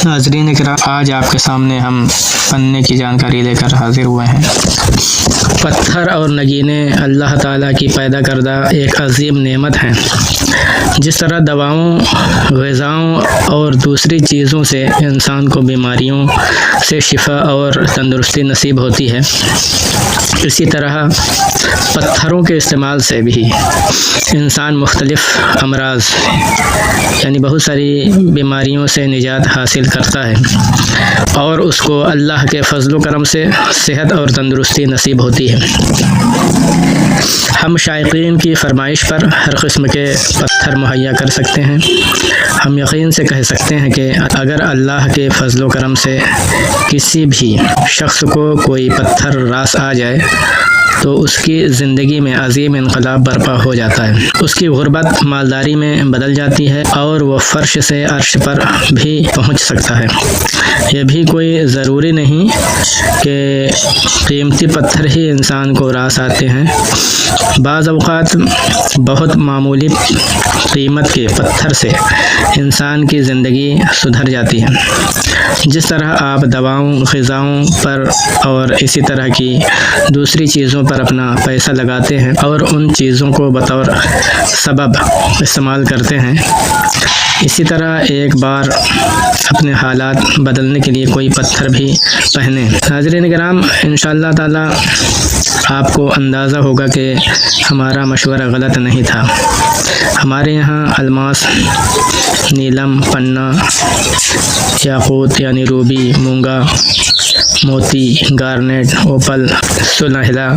ناظرین اکرام، آج آپ کے سامنے ہم پنے کی جانکاری لے کر حاضر ہوئے ہیں۔ پتھر اور نگینے اللہ تعالیٰ کی پیدا کردہ ایک عظیم نعمت ہیں۔ جس طرح دواؤں، غذاؤں اور دوسری چیزوں سے انسان کو بیماریوں سے شفا اور تندرستی نصیب ہوتی ہے، اسی طرح پتھروں کے استعمال سے بھی انسان مختلف امراض یعنی بہت ساری بیماریوں سے نجات حاصل کرتا ہے اور اس کو اللہ کے فضل و کرم سے صحت اور تندرستی نصیب ہوتی ہے۔ ہم شائقین کی فرمائش پر ہر قسم کے پتھر مہیا کر سکتے ہیں۔ ہم یقین سے کہہ سکتے ہیں کہ اگر اللہ کے فضل و کرم سے کسی بھی شخص کو کوئی پتھر راس آ جائے تو اس کی زندگی میں عظیم انقلاب برپا ہو جاتا ہے۔ اس کی غربت مالداری میں بدل جاتی ہے اور وہ فرش سے عرش پر بھی پہنچ سکتا ہے۔ یہ بھی کوئی ضروری نہیں کہ قیمتی پتھر ہی انسان کو راس آتے ہیں۔ بعض اوقات بہت معمولی قیمت کے پتھر سے انسان کی زندگی سدھر جاتی ہے۔ جس طرح آپ دواؤں، غذاؤں پر اور اسی طرح کی دوسری چیزوں پر اپنا پیسہ لگاتے ہیں اور ان چیزوں کو بطور سبب استعمال کرتے ہیں، اسی طرح ایک بار اپنے حالات بدلنے کے لیے کوئی پتھر بھی پہنیں۔ ناظرین کرام، انشاءاللہ تعالی آپ کو اندازہ ہوگا کہ ہمارا مشورہ غلط نہیں تھا۔ ہمارے یہاں الماس، نیلم، پنا، یاقوت یعنی روبی، مونگا، موتی، گارنیٹ، اوپل، سنہلا،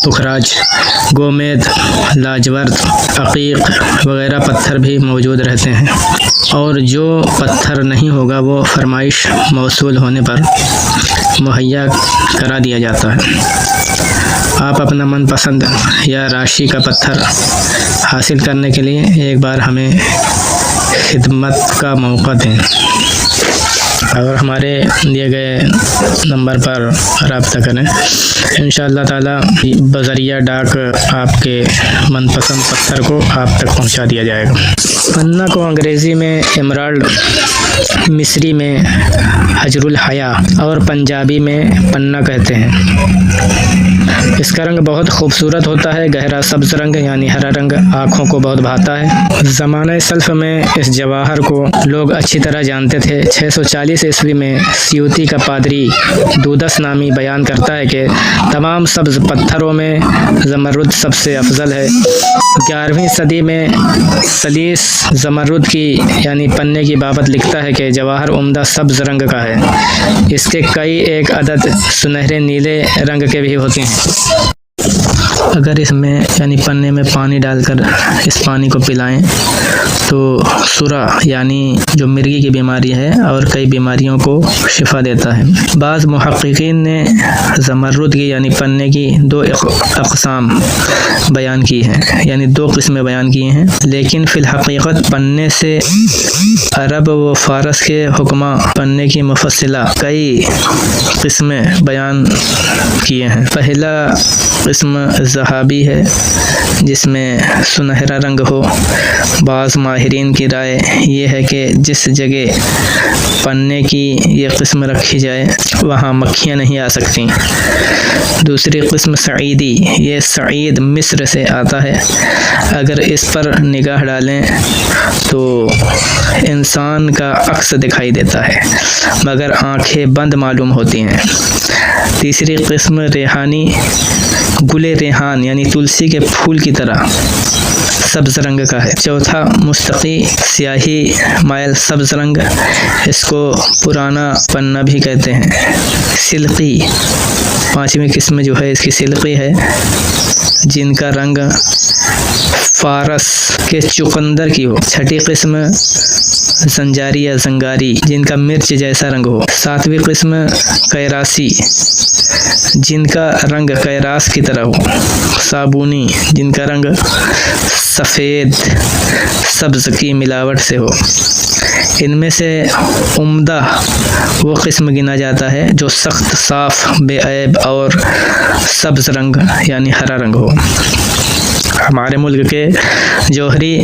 پکھراج، گومید، لاجورد، عقیق وغیرہ پتھر بھی موجود رہتے ہیں، اور جو پتھر نہیں ہوگا وہ فرمائش موصول ہونے پر مہیا کرا دیا جاتا ہے۔ آپ اپنا من پسند یا راشی کا پتھر حاصل کرنے کے لیے ایک بار ہمیں خدمت کا موقع دیں اور ہمارے دیے گئے نمبر پر رابطہ کریں۔ انشاءاللہ تعالی بذریعہ ڈاک آپ کے من پسند پتھر کو آپ تک پہنچا دیا جائے گا۔ پنا کو انگریزی میں ایمرالڈ، مصری میں حجر الحیا اور پنجابی میں پنا کہتے ہیں۔ اس کا رنگ بہت خوبصورت ہوتا ہے، گہرا سبز رنگ یعنی ہرا رنگ آنکھوں کو بہت بھاتا ہے۔ زمانہ سلف میں اس جواہر کو لوگ اچھی طرح جانتے تھے۔ 640 عیسوی میں سیوتی کا پادری دودس نامی بیان کرتا ہے کہ تمام سبز پتھروں میں زمرد سب سے افضل ہے۔ 11ویں صدی میں سلیس زمرد کی یعنی پنے کی بابت لکھتا ہے کہ جواہر عمدہ سبز رنگ کا ہے، اس کے کئی ایک عدد سنہرے نیلے رنگ کے بھی ہوتے ہیں۔ اگر اس میں یعنی پنے میں پانی ڈال کر اس پانی کو پلائیں تو سرا یعنی جو مرگی کی بیماری ہے اور کئی بیماریوں کو شفا دیتا ہے۔ بعض محققین نے زمرد کی یعنی پنے کی 2 اقسام بیان کی ہیں، یعنی 2 قسمیں بیان کی ہیں، لیکن فی الحقیقت پنے سے عرب و فارس کے حکماء پنے کی مفصلہ کئی قسمیں بیان کیے ہیں۔ پہلا قسم ذہابی ہے جس میں سنہرا رنگ ہو۔ بعض ماہرین کی رائے یہ ہے کہ جس جگہ پنے کی یہ قسم رکھی جائے وہاں مکھیاں نہیں آ سکتی۔ دوسری قسم سعیدی، یہ سعید مصر سے آتا ہے۔ اگر اس پر نگاہ ڈالیں تو انسان کا عکس دکھائی دیتا ہے مگر آنکھیں بند معلوم ہوتی ہیں۔ تیسری قسم ریحانی، گل ریحان یعنی تلسی کے پھول کی طرح سبز رنگ کا ہے۔ چوتھا مستقی سیاہی مائل سبز رنگ، اس کو پرانا پنا بھی کہتے ہیں۔ سلقی، 5ویں قسم جو ہے اس کی سلقی ہے، جن کا رنگ فارس کے چقندر کی ہو۔ 6ٹھی قسم زنجاری یا زنگاری، جن کا مرچ جیسا رنگ ہو۔ 7ویں قسم کیراسی، جن کا رنگ کیراس کی طرح ہو۔ صابونی، جن کا رنگ سفید سبز کی ملاوٹ سے ہو۔ ان میں سے عمدہ وہ قسم گنا جاتا ہے جو سخت، صاف، بے عیب اور سبز رنگ یعنی ہرا رنگ ہو۔ ہمارے ملک کے جوہری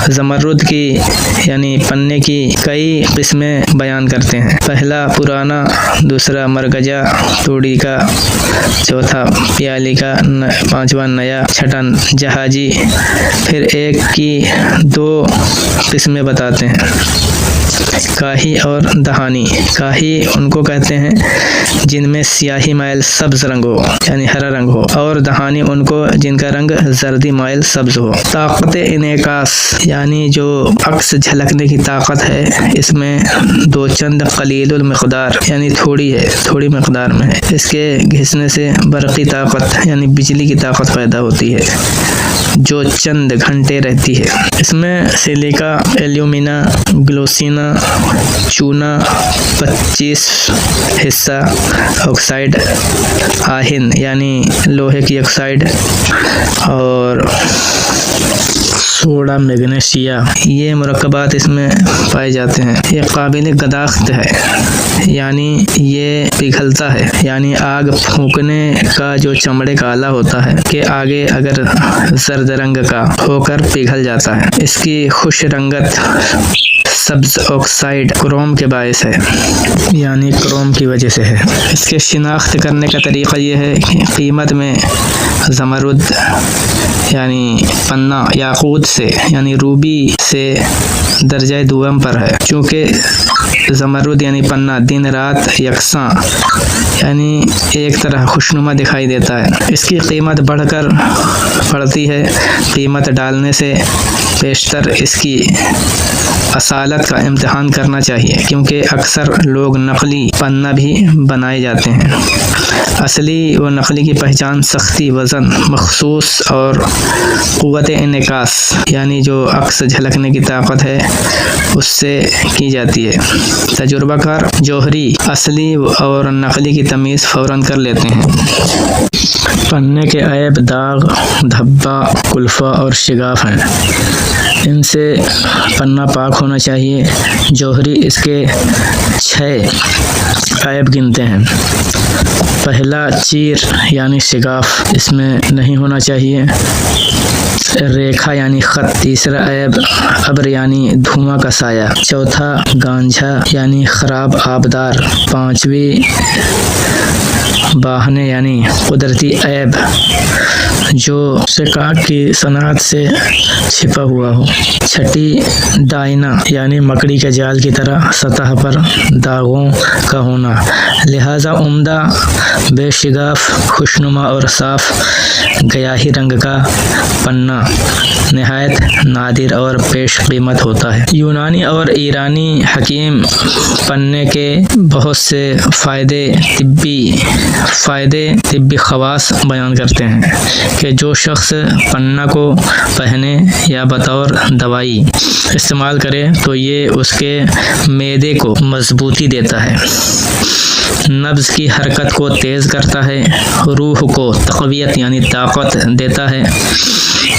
زمرد کی یعنی پنے کی کئی قسمیں بیان کرتے ہیں. پہلا پرانا، دوسرا مرکزہ توڑی کا، چوتھا پیالی کا، پانچواں نیا، چھٹا جہازی. پھر ایک کی دو قسمیں بتاتے ہیں، کاہی اور دہانی. کاہی ان کو کہتے ہیں جن میں سیاہی مائل سبز رنگ ہو یعنی ہرا رنگ ہو، اور دہانی ان کو جن کا رنگ زردی مائل سبز ہو. طاقت انعکاس یعنی جو عکس جھلکنے کی طاقت ہے، اس میں دو چند قلیل المقدار یعنی تھوڑی مقدار میں ہے. اس کے گھسنے سے برقی طاقت یعنی بجلی کی طاقت پیدا ہوتی ہے جو چند گھنٹے رہتی ہے. اس میں سلیکا، ایلومینا، گلوسینا، چونا 25 حصہ آکسائڈ، آہن یعنی لوہے کی آکسائڈ، اور سوڈا میگنیشیا، یہ مرکبات اس میں پائے جاتے ہیں. یہ قابل گداخت ہے یعنی یہ پگھلتا ہے، یعنی آگ پھونکنے کا جو چمڑے کا آلہ ہوتا ہے کہ آگے اگر زرد رنگ کا ہو کر پگھل جاتا ہے. اس کی خوش رنگت سبز آکسائڈ کروم کے باعث ہے یعنی کروم کی وجہ سے ہے. اس کے شناخت کرنے کا طریقہ یہ ہے کہ قیمت میں زمرد یعنی پنا یاقوت سے یعنی روبی سے درجہ دوم پر ہے. چونکہ زمرد یعنی پنا دن رات یکساں یعنی ایک طرح خوشنما دکھائی دیتا ہے. اس کی قیمت بڑھ کر پڑتی ہے. قیمت ڈالنے سے بیشتر اس کی اصالت کا امتحان کرنا چاہیے، کیونکہ اکثر لوگ نقلی پنا بھی بنائے جاتے ہیں. اصلی و نقلی کی پہچان سختی، وزن، مخصوص اور قوت انعکاس یعنی جو عکس جھلکنے کی طاقت ہے اس سے کی جاتی ہے. تجربہ کار جوہری اصلی اور نقلی کی تمیز فوراً کر لیتے ہیں. پنے کے عیب داغ، دھبا، کلفہ اور شگاف ہیں. ان سے پنا پاک ہونا چاہیے. جوہری اس کے 6 عیب گنتے ہیں. پہلا چیر یعنی شگاف، اس میں نہیں ہونا چاہیے. ریکھا یعنی خط. تیسرا عیب ابر یعنی دھواں کا سایہ. چوتھا گانجھا یعنی خراب آبدار. پانچویں باہنے یعنی قدرتی عیب جو سکاک کی صنعت سے چھپا ہوا ہو. چھٹی ڈائنا یعنی مکڑی کے جال کی طرح سطح پر داغوں کا ہونا. لہذا عمدہ، بے شگاف، خوشنما اور صاف گیاہی رنگ کا پنا نہایت نادر اور پیش قیمت ہوتا ہے. یونانی اور ایرانی حکیم پنے کے بہت سے طبی خواص بیان کرتے ہیں کہ جو شخص پنا کو پہنے یا بطور دوائی استعمال کرے تو یہ اس کے معدے کو مضبوطی دیتا ہے، نبض کی حرکت کو تیز کرتا ہے، روح کو تقویت یعنی طاقت دیتا ہے،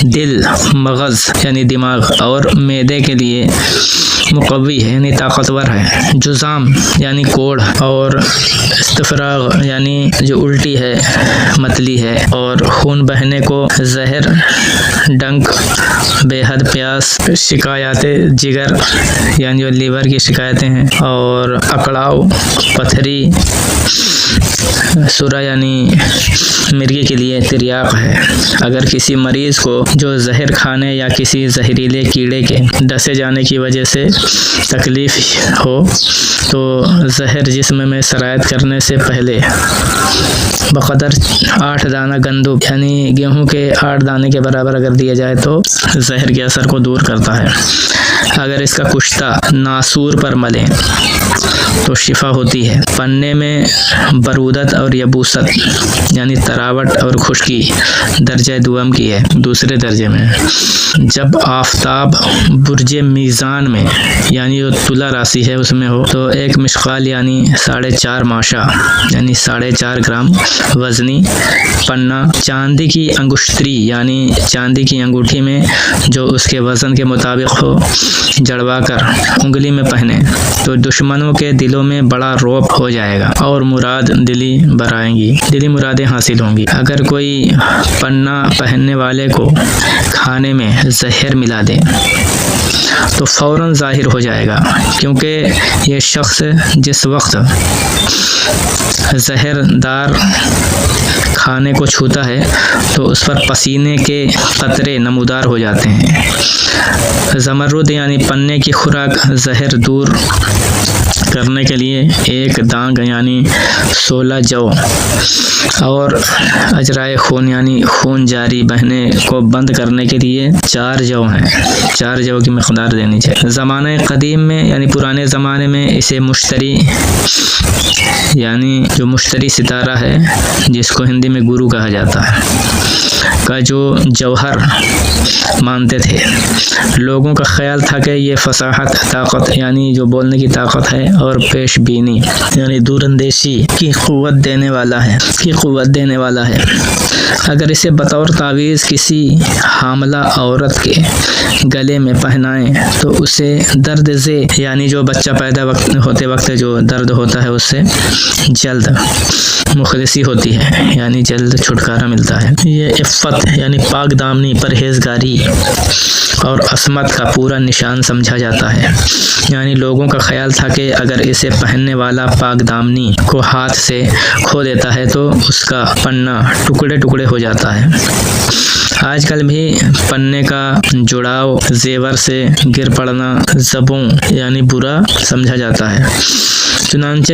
دل، مغز یعنی دماغ اور معدے کے لیے مقوی ہے یعنی طاقتور ہے، جزام یعنی کوڑھ اور استفراغ یعنی جو الٹی ہے، متلی ہے، اور خون بہنے کو زہر، ڈنک، بے حد پیاس، شکایات جگر یعنی جو لیور کی شکایتیں ہیں، اور اکڑاؤ، پتھری، سورا یعنی مرغی کے لیے تریاق ہے. اگر کسی مریض کو جو زہر کھانے یا کسی زہریلے کیڑے کے ڈسے جانے کی وجہ سے تکلیف ہو تو زہر جسم میں سرایت کرنے سے پہلے بقدر 8 دانہ گندم یعنی گیہوں کے 8 دانے کے برابر اگر دیا جائے تو زہر کے اثر کو دور کرتا ہے. اگر اس کا کشتہ ناسور پر ملیں تو شفا ہوتی ہے. پنے میں برودت اور یبوست یعنی تراوٹ اور خشکی درجہ دوم کی ہے، دوسرے درجے میں. جب آفتاب برج میزان میں یعنی جو تلا راسی ہے اس میں ہو تو 1 مشقال یعنی 4.5 ماشا یعنی 4.5 گرام وزنی پنا چاندی کی انگشتری یعنی چاندی کی انگوٹھی میں جو اس کے وزن کے مطابق ہو جڑوا کر انگلی میں پہنے تو دشمنوں کے دلوں میں بڑا رعب ہو جائے گا اور مراد دلی برائیں گی، دلی مرادیں حاصل ہوں گی۔ اگر کوئی پناہ پہننے والے کو کھانے میں زہر ملا دے تو فوراً ظاہر ہو جائے گا، کیونکہ یہ شخص جس وقت زہر دار کھانے کو چھوتا ہے تو اس پر پسینے کے قطرے نمودار ہو جاتے ہیں۔ زمرد یعنی پنے کی خوراک زہر دور کرنے کے لیے ایک دانگ یعنی 16 جو اور اجرائے خون یعنی خون جاری بہنے کو بند کرنے کے لیے 4 جو ہیں، 4 جو کی مقدار دینی چاہیے۔ زمانہ قدیم میں یعنی پرانے زمانے میں اسے مشتری یعنی جو مشتری ستارہ ہے، جس کو ہندی میں گرو کہا جاتا ہے، کا جو جوہر مانتے تھے۔ لوگوں کا خیال تھا کہ یہ فصاحت، طاقت یعنی جو بولنے کی طاقت ہے اور پیش بینی یعنی دور اندیشی کی قوت دینے والا ہے۔ اگر اسے بطور تعویذ کسی حاملہ عورت کے گلے میں پہنائیں تو اسے درد زے یعنی جو بچہ پیدا ہوتے وقت جو درد ہوتا ہے اس سے جلد مخلصی ہوتی ہے، یعنی جلد چھٹکارا ملتا ہے۔ یہ عفت یعنی پاک دامنی، پرہیزگاری اور عصمت کا پورا نشان سمجھا جاتا ہے۔ یعنی لوگوں کا خیال تھا کہ اگر اسے پہننے والا پاک دامنی کو ہاتھ سے کھو دیتا ہے تو اس کا پنا ٹکڑے ٹکڑے ہو جاتا ہے۔ آج کل بھی پنے کا جڑاؤ زیور سے گر پڑنا زبوں یعنی برا سمجھا جاتا ہے۔ چنانچہ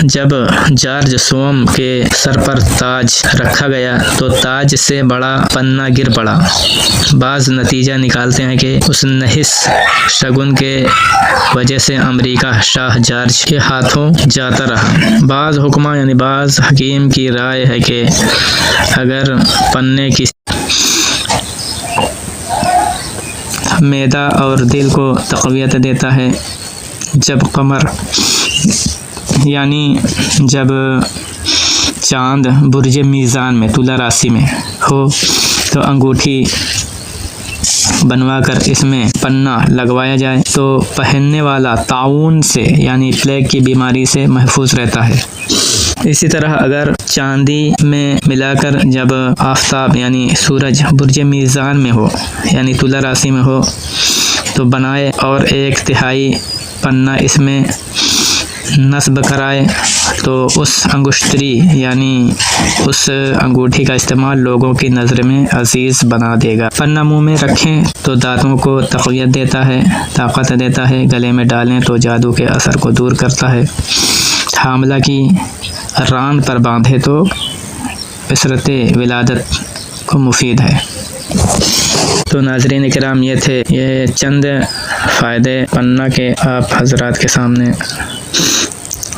جب جارج سوم کے سر پر تاج رکھا گیا تو تاج سے بڑا پنا گر پڑا۔ بعض نتیجہ نکالتے ہیں کہ اس نحس شگن کے وجہ سے امریکہ شاہ جارج کے ہاتھوں جاتا رہا۔ بعض حکماء یعنی بعض حکیم کی رائے ہے کہ اگر پنے کی معدہ اور دل کو تقویت دیتا ہے، جب قمر یعنی جب چاند برج میزان میں تلا راسی میں ہو تو انگوٹھی بنوا کر اس میں پنا لگوایا جائے تو پہننے والا طاعون سے یعنی پلیگ کی بیماری سے محفوظ رہتا ہے۔ اسی طرح اگر چاندی میں ملا کر جب آفتاب یعنی سورج برج میزان میں ہو یعنی تلا راسی میں ہو تو بنائے اور 1/3 پنا اس میں نصب کرائے تو اس انگشتری یعنی اس انگوٹھی کا استعمال لوگوں کی نظر میں عزیز بنا دے گا۔ پنا منہ میں رکھیں تو دانتوں کو تقویت دیتا ہے، طاقت دیتا ہے۔ گلے میں ڈالیں تو جادو کے اثر کو دور کرتا ہے۔ حاملہ کی ران پر باندھے تو بصرت ولادت کو مفید ہے۔ تو ناظرین کرام، یہ تھے یہ چند فائدے پنا کے آپ حضرات کے سامنے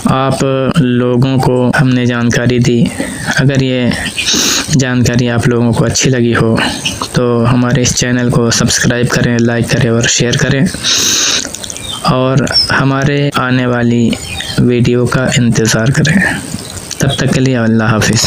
آپ لوگوں کو ہم نے جانکاری دی۔ اگر یہ جانکاری آپ لوگوں کو اچھی لگی ہو تو ہمارے اس چینل کو سبسکرائب کریں، لائک کریں اور شیئر کریں، اور ہمارے آنے والی ویڈیو کا انتظار کریں۔ تب تک کے لیے اللہ حافظ۔